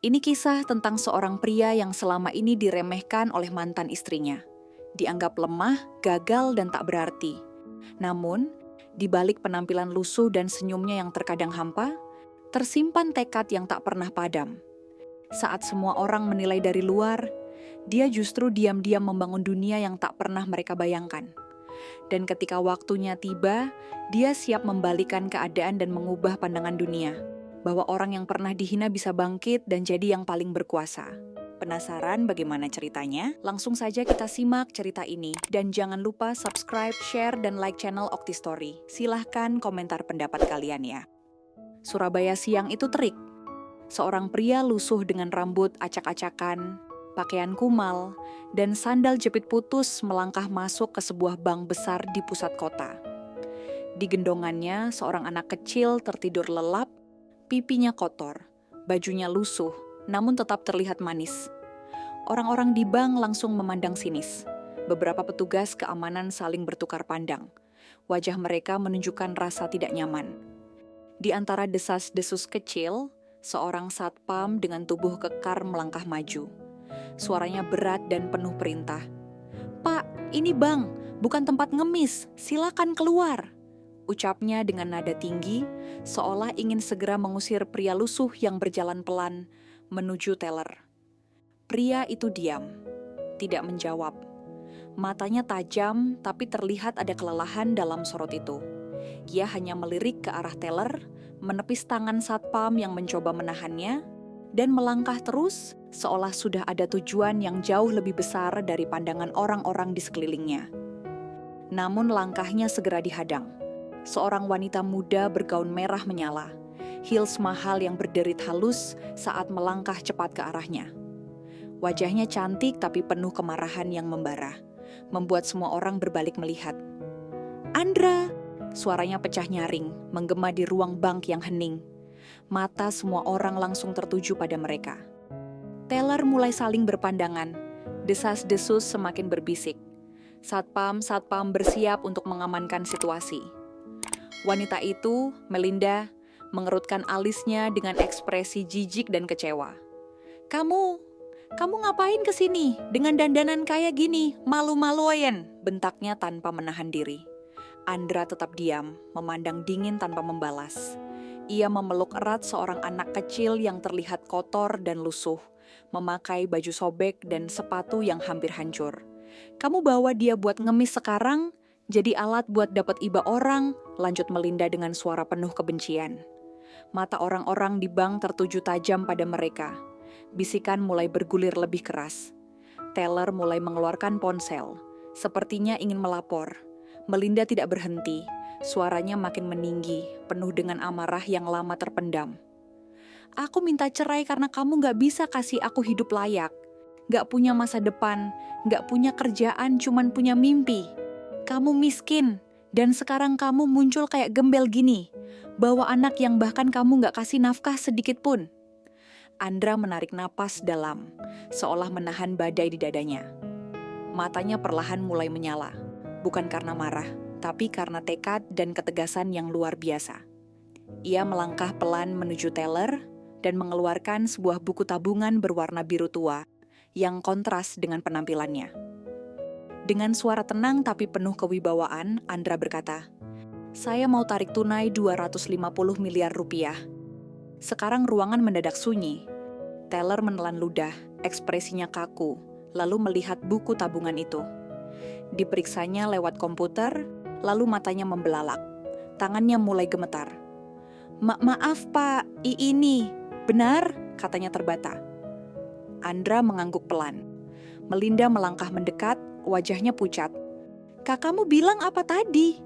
Ini kisah tentang seorang pria yang selama ini diremehkan oleh mantan istrinya. Dianggap lemah, gagal, dan tak berarti. Namun, di balik penampilan lusuh dan senyumnya yang terkadang hampa, tersimpan tekad yang tak pernah padam. Saat semua orang menilai dari luar, dia justru diam-diam membangun dunia yang tak pernah mereka bayangkan. Dan ketika waktunya tiba, dia siap membalikan keadaan dan mengubah pandangan dunia. Bahwa orang yang pernah dihina bisa bangkit dan jadi yang paling berkuasa. Penasaran bagaimana ceritanya? Langsung saja kita simak cerita ini. Dan jangan lupa subscribe, share, dan like channel Okti Story. Silahkan komentar pendapat kalian ya. Surabaya siang itu terik. Seorang pria lusuh dengan rambut acak-acakan, pakaian kumal, dan sandal jepit putus melangkah masuk ke sebuah bank besar di pusat kota. Di gendongannya, seorang anak kecil tertidur lelap, pipinya kotor, bajunya lusuh, namun tetap terlihat manis. Orang-orang di bank langsung memandang sinis. Beberapa petugas keamanan saling bertukar pandang. Wajah mereka menunjukkan rasa tidak nyaman. Di antara desas-desus kecil, seorang satpam dengan tubuh kekar melangkah maju. Suaranya berat dan penuh perintah. "Pak, ini bank, bukan tempat ngemis, silakan keluar." Ucapnya dengan nada tinggi, seolah ingin segera mengusir pria lusuh yang berjalan pelan menuju teller. Pria itu diam, tidak menjawab. Matanya tajam, tapi terlihat ada kelelahan dalam sorot itu. Ia hanya melirik ke arah teller, menepis tangan satpam yang mencoba menahannya, dan melangkah terus seolah sudah ada tujuan yang jauh lebih besar dari pandangan orang-orang di sekelilingnya. Namun langkahnya segera dihadang. Seorang wanita muda bergaun merah menyala, heels mahal yang berderit halus saat melangkah cepat ke arahnya. Wajahnya cantik tapi penuh kemarahan yang membara, membuat semua orang berbalik melihat. "Andra!" Suaranya pecah nyaring, menggema di ruang bank yang hening. Mata semua orang langsung tertuju pada mereka. Teller mulai saling berpandangan, desas-desus semakin berbisik. Satpam bersiap untuk mengamankan situasi. Wanita itu, Melinda, mengerutkan alisnya dengan ekspresi jijik dan kecewa. Kamu ngapain kesini dengan dandanan kayak gini, malu-maluin?" bentaknya tanpa menahan diri. Andra tetap diam, memandang dingin tanpa membalas. Ia memeluk erat seorang anak kecil yang terlihat kotor dan lusuh, memakai baju sobek dan sepatu yang hampir hancur. "Kamu bawa dia buat ngemis sekarang? Jadi alat buat dapat iba orang," lanjut Melinda dengan suara penuh kebencian. Mata orang-orang di bank tertuju tajam pada mereka. Bisikan mulai bergulir lebih keras. Teller mulai mengeluarkan ponsel. Sepertinya ingin melapor. Melinda tidak berhenti. Suaranya makin meninggi, penuh dengan amarah yang lama terpendam. "Aku minta cerai karena kamu gak bisa kasih aku hidup layak. Gak punya masa depan, gak punya kerjaan, cuman punya mimpi. Kamu miskin, dan sekarang kamu muncul kayak gembel gini. Bawa anak yang bahkan kamu gak kasih nafkah sedikit pun." Andra menarik napas dalam, seolah menahan badai di dadanya. Matanya perlahan mulai menyala, bukan karena marah, tapi karena tekad dan ketegasan yang luar biasa. Ia melangkah pelan menuju teller dan mengeluarkan sebuah buku tabungan berwarna biru tua yang kontras dengan penampilannya. Dengan suara tenang tapi penuh kewibawaan, Andra berkata, "Saya mau tarik tunai 250 miliar rupiah." Sekarang ruangan mendadak sunyi. Teller menelan ludah, ekspresinya kaku, lalu melihat buku tabungan itu. Diperiksanya lewat komputer, lalu matanya membelalak. Tangannya mulai gemetar. Maaf Pak, ini benar?" katanya terbata. Andra mengangguk pelan. Melinda melangkah mendekat, wajahnya pucat. "Kakakmu bilang apa tadi?"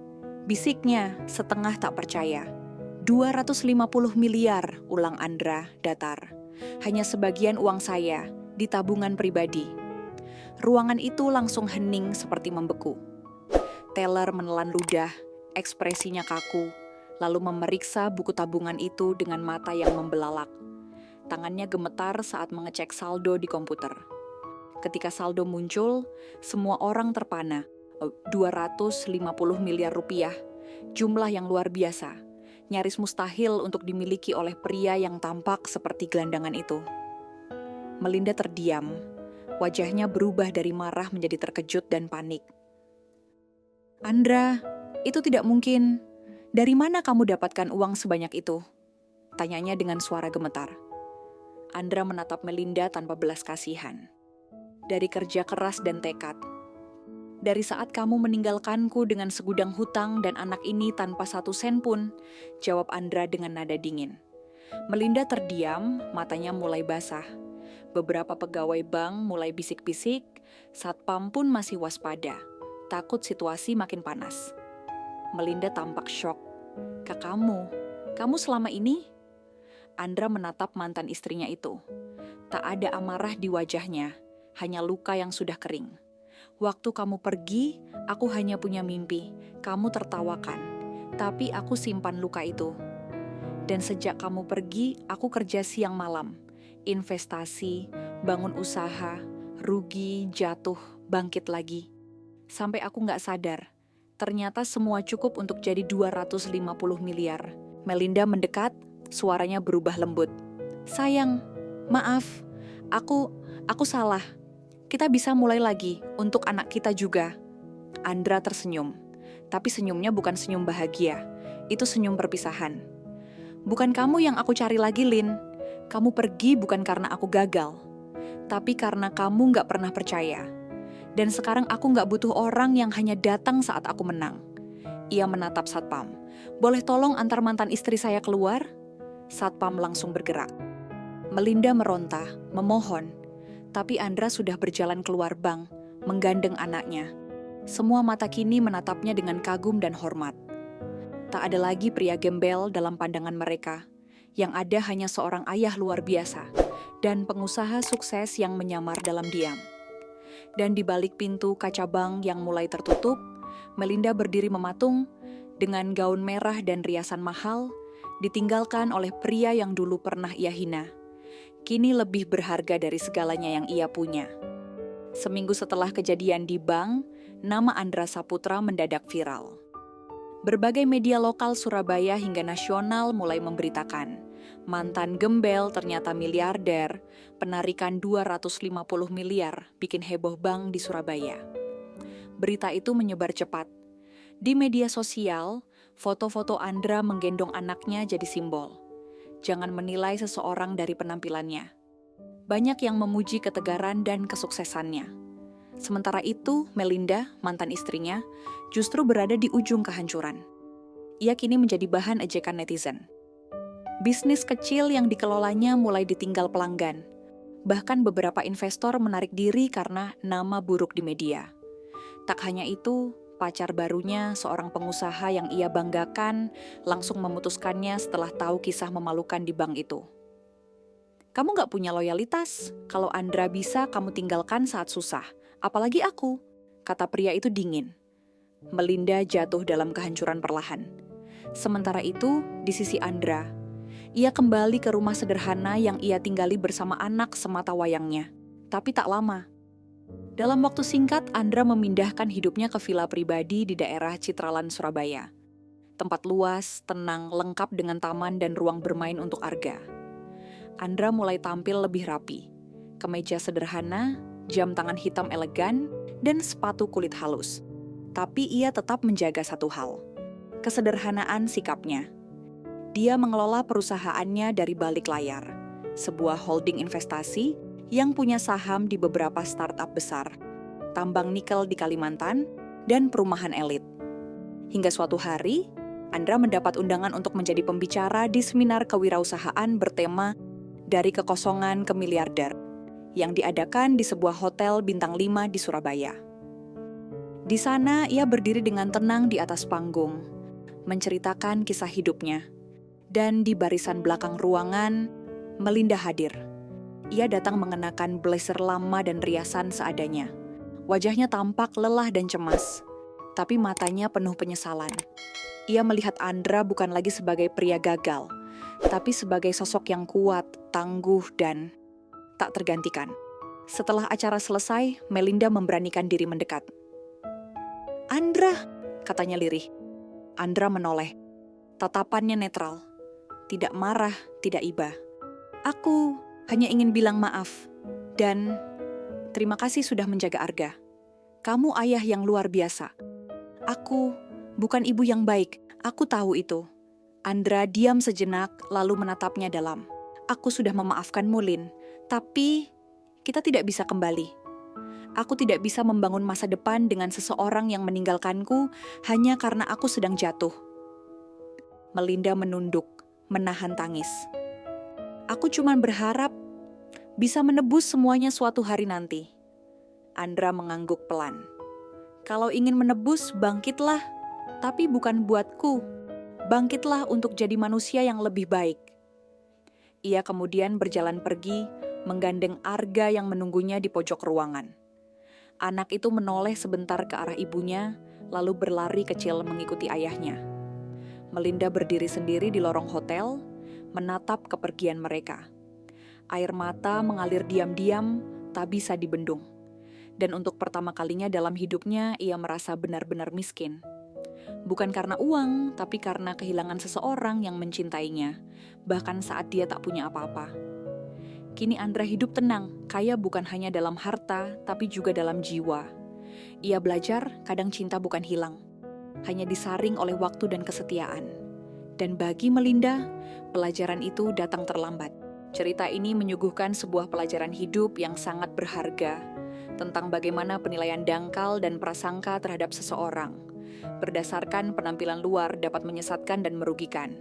bisiknya setengah tak percaya. 250 miliar, ulang Andra datar. "Hanya sebagian uang saya, di tabungan pribadi." Ruangan itu langsung hening seperti membeku. Teller menelan ludah, ekspresinya kaku, lalu memeriksa buku tabungan itu dengan mata yang membelalak. Tangannya gemetar saat mengecek saldo di komputer. Ketika saldo muncul, semua orang terpana. 250 miliar rupiah, jumlah yang luar biasa. Nyaris mustahil untuk dimiliki oleh pria yang tampak seperti gelandangan itu. Melinda terdiam. Wajahnya berubah dari marah menjadi terkejut dan panik. "Andra, itu tidak mungkin. Dari mana kamu dapatkan uang sebanyak itu?" tanyanya dengan suara gemetar. Andra menatap Melinda tanpa belas kasihan. "Dari kerja keras dan tekad. Dari saat kamu meninggalkanku dengan segudang hutang dan anak ini tanpa 1 sen pun," jawab Andra dengan nada dingin. Melinda terdiam, matanya mulai basah. Beberapa pegawai bank mulai bisik-bisik, satpam pun masih waspada, takut situasi makin panas. Melinda tampak syok. Kamu selama ini?" Andra menatap mantan istrinya itu. Tak ada amarah di wajahnya, hanya luka yang sudah kering. "Waktu kamu pergi, aku hanya punya mimpi. Kamu tertawakan, tapi aku simpan luka itu. Dan sejak kamu pergi, aku kerja siang malam. Investasi, bangun usaha, rugi, jatuh, bangkit lagi. Sampai aku nggak sadar, ternyata semua cukup untuk jadi 250 miliar. Melinda mendekat, suaranya berubah lembut. "Sayang, maaf, aku salah. Kita bisa mulai lagi untuk anak kita juga." Andra tersenyum, tapi senyumnya bukan senyum bahagia, itu senyum perpisahan. "Bukan kamu yang aku cari lagi, Lin. Kamu pergi bukan karena aku gagal, tapi karena kamu nggak pernah percaya. Dan sekarang aku nggak butuh orang yang hanya datang saat aku menang." Ia menatap satpam. "Boleh tolong antar mantan istri saya keluar?" Satpam langsung bergerak. Melinda meronta, memohon, tapi Andra sudah berjalan keluar bank, menggandeng anaknya. Semua mata kini menatapnya dengan kagum dan hormat. Tak ada lagi pria gembel dalam pandangan mereka. Yang ada hanya seorang ayah luar biasa dan pengusaha sukses yang menyamar dalam diam. Dan di balik pintu kaca bank yang mulai tertutup, Melinda berdiri mematung dengan gaun merah dan riasan mahal, ditinggalkan oleh pria yang dulu pernah ia hina. Kini lebih berharga dari segalanya yang ia punya. Seminggu setelah kejadian di bank, nama Andra Saputra mendadak viral. Berbagai media lokal Surabaya hingga nasional mulai memberitakan, mantan gembel ternyata miliarder, penarikan 250 miliar bikin heboh bank di Surabaya. Berita itu menyebar cepat. Di media sosial, foto-foto Andra menggendong anaknya jadi simbol. Jangan menilai seseorang dari penampilannya. Banyak yang memuji ketegaran dan kesuksesannya. Sementara itu, Melinda, mantan istrinya, justru berada di ujung kehancuran. Ia kini menjadi bahan ejekan netizen. Bisnis kecil yang dikelolanya mulai ditinggal pelanggan. Bahkan beberapa investor menarik diri karena nama buruk di media. Tak hanya itu, pacar barunya, seorang pengusaha yang ia banggakan, langsung memutuskannya setelah tahu kisah memalukan di bank itu. "Kamu gak punya loyalitas. Kalau Andra bisa, kamu tinggalkan saat susah. Apalagi aku," kata pria itu dingin. Melinda jatuh dalam kehancuran perlahan. Sementara itu, di sisi Andra, ia kembali ke rumah sederhana yang ia tinggali bersama anak semata wayangnya. Tapi tak lama. Dalam waktu singkat, Andra memindahkan hidupnya ke villa pribadi di daerah Citraland, Surabaya. Tempat luas, tenang, lengkap dengan taman dan ruang bermain untuk Arga. Andra mulai tampil lebih rapi. Kemeja sederhana, jam tangan hitam elegan, dan sepatu kulit halus. Tapi ia tetap menjaga satu hal, kesederhanaan sikapnya. Dia mengelola perusahaannya dari balik layar, sebuah holding investasi yang punya saham di beberapa startup besar, tambang nikel di Kalimantan, dan perumahan elit. Hingga suatu hari, Andra mendapat undangan untuk menjadi pembicara di seminar kewirausahaan bertema "Dari Kekosongan ke Miliarder" yang diadakan di sebuah hotel bintang 5 di Surabaya. Di sana, ia berdiri dengan tenang di atas panggung, menceritakan kisah hidupnya. Dan di barisan belakang ruangan, Melinda hadir. Ia datang mengenakan blazer lama dan riasan seadanya. Wajahnya tampak lelah dan cemas, tapi matanya penuh penyesalan. Ia melihat Andra bukan lagi sebagai pria gagal, tapi sebagai sosok yang kuat, tangguh, dan tak tergantikan. Setelah acara selesai, Melinda memberanikan diri mendekat. "Andra," katanya lirih. Andra menoleh. Tatapannya netral. Tidak marah, tidak iba. "Aku hanya ingin bilang maaf. Dan terima kasih sudah menjaga Arga. Kamu ayah yang luar biasa. Aku bukan ibu yang baik, aku tahu itu. Andra diam sejenak lalu menatapnya dalam. Aku sudah memaafkanmu, Lin, tapi kita tidak bisa kembali. Aku tidak bisa membangun masa depan dengan seseorang yang meninggalkanku hanya karena aku sedang jatuh. Melinda menunduk, menahan tangis. Aku cuma berharap bisa menebus semuanya suatu hari nanti. Andra mengangguk pelan. Kalau ingin menebus, bangkitlah. Tapi bukan buatku. Bangkitlah untuk jadi manusia yang lebih baik. Ia kemudian berjalan pergi, menggandeng Arga yang menunggunya di pojok ruangan. Anak itu menoleh sebentar ke arah ibunya, lalu berlari kecil mengikuti ayahnya. Melinda berdiri sendiri di lorong hotel, menatap kepergian mereka. Air mata mengalir diam-diam, tak bisa dibendung. Dan untuk pertama kalinya dalam hidupnya, ia merasa benar-benar miskin. Bukan karena uang, tapi karena kehilangan seseorang yang mencintainya, bahkan saat dia tak punya apa-apa. Kini Andra hidup tenang, kaya bukan hanya dalam harta, tapi juga dalam jiwa. Ia belajar, kadang cinta bukan hilang, hanya disaring oleh waktu dan kesetiaan. Dan bagi Melinda, pelajaran itu datang terlambat. Cerita ini menyuguhkan sebuah pelajaran hidup yang sangat berharga tentang bagaimana penilaian dangkal dan prasangka terhadap seseorang berdasarkan penampilan luar dapat menyesatkan dan merugikan,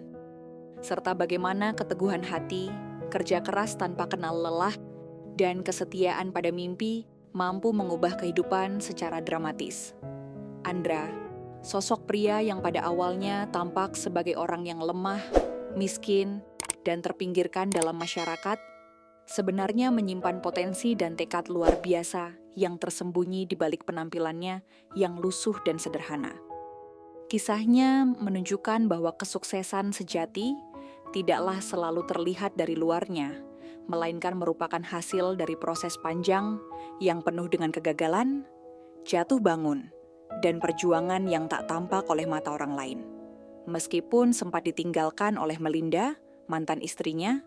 serta bagaimana keteguhan hati, kerja keras tanpa kenal lelah, dan kesetiaan pada mimpi mampu mengubah kehidupan secara dramatis. Andra, sosok pria yang pada awalnya tampak sebagai orang yang lemah, miskin, dan terpinggirkan dalam masyarakat, sebenarnya menyimpan potensi dan tekad luar biasa yang tersembunyi di balik penampilannya yang lusuh dan sederhana. Kisahnya menunjukkan bahwa kesuksesan sejati tidaklah selalu terlihat dari luarnya, melainkan merupakan hasil dari proses panjang yang penuh dengan kegagalan, jatuh bangun, dan perjuangan yang tak tampak oleh mata orang lain. Meskipun sempat ditinggalkan oleh Melinda, mantan istrinya,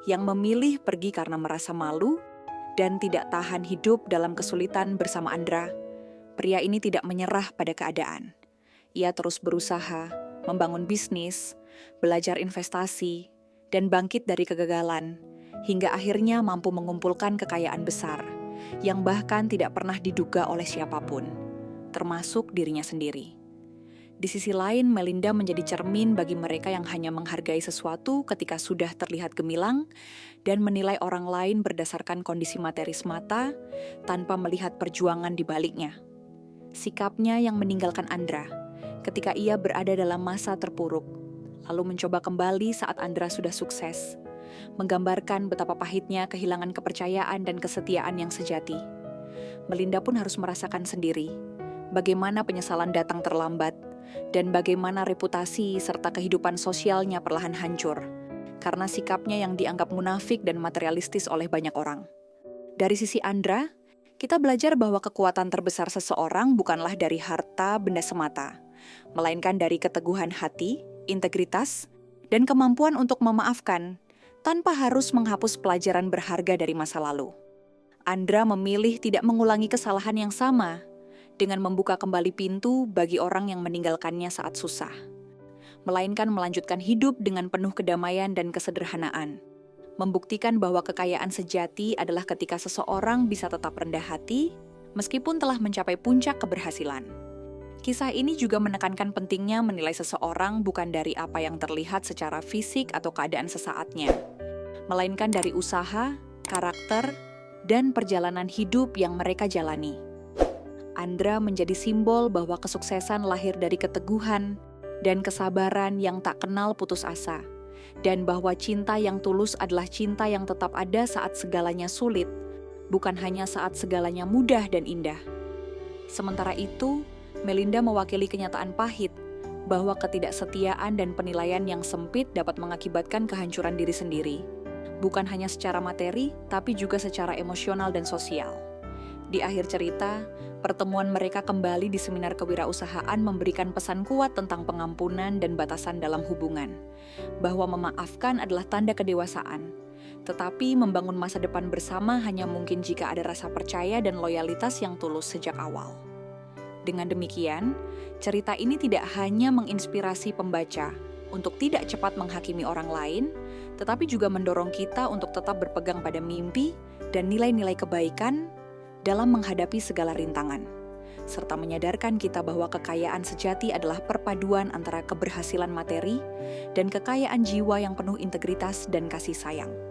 yang memilih pergi karena merasa malu dan tidak tahan hidup dalam kesulitan bersama Andra, pria ini tidak menyerah pada keadaan. Ia terus berusaha, membangun bisnis, belajar investasi, dan bangkit dari kegagalan, hingga akhirnya mampu mengumpulkan kekayaan besar, yang bahkan tidak pernah diduga oleh siapapun, termasuk dirinya sendiri. Di sisi lain, Melinda menjadi cermin bagi mereka yang hanya menghargai sesuatu ketika sudah terlihat gemilang dan menilai orang lain berdasarkan kondisi materi semata tanpa melihat perjuangan di baliknya. Sikapnya yang meninggalkan Andra ketika ia berada dalam masa terpuruk, lalu mencoba kembali saat Andra sudah sukses, menggambarkan betapa pahitnya kehilangan kepercayaan dan kesetiaan yang sejati. Melinda pun harus merasakan sendiri bagaimana penyesalan datang terlambat, dan bagaimana reputasi serta kehidupan sosialnya perlahan hancur, karena sikapnya yang dianggap munafik dan materialistis oleh banyak orang. Dari sisi Andra, kita belajar bahwa kekuatan terbesar seseorang bukanlah dari harta benda semata, melainkan dari keteguhan hati, integritas, dan kemampuan untuk memaafkan, tanpa harus menghapus pelajaran berharga dari masa lalu. Andra memilih tidak mengulangi kesalahan yang sama, dengan membuka kembali pintu bagi orang yang meninggalkannya saat susah, melainkan melanjutkan hidup dengan penuh kedamaian dan kesederhanaan, membuktikan bahwa kekayaan sejati adalah ketika seseorang bisa tetap rendah hati meskipun telah mencapai puncak keberhasilan. Kisah ini juga menekankan pentingnya menilai seseorang bukan dari apa yang terlihat secara fisik atau keadaan sesaatnya, melainkan dari usaha, karakter, dan perjalanan hidup yang mereka jalani. Andra menjadi simbol bahwa kesuksesan lahir dari keteguhan dan kesabaran yang tak kenal putus asa, dan bahwa cinta yang tulus adalah cinta yang tetap ada saat segalanya sulit, bukan hanya saat segalanya mudah dan indah. Sementara itu, Melinda mewakili kenyataan pahit bahwa ketidaksetiaan dan penilaian yang sempit dapat mengakibatkan kehancuran diri sendiri, bukan hanya secara materi, tapi juga secara emosional dan sosial. Di akhir cerita, pertemuan mereka kembali di seminar kewirausahaan memberikan pesan kuat tentang pengampunan dan batasan dalam hubungan, bahwa memaafkan adalah tanda kedewasaan, Tetapi membangun masa depan bersama hanya mungkin jika ada rasa percaya dan loyalitas yang tulus sejak awal. Dengan demikian, cerita ini tidak hanya menginspirasi pembaca untuk tidak cepat menghakimi orang lain, tetapi juga mendorong kita untuk tetap berpegang pada mimpi dan nilai-nilai kebaikan dalam menghadapi segala rintangan, serta menyadarkan kita bahwa kekayaan sejati adalah perpaduan antara keberhasilan materi dan kekayaan jiwa yang penuh integritas dan kasih sayang.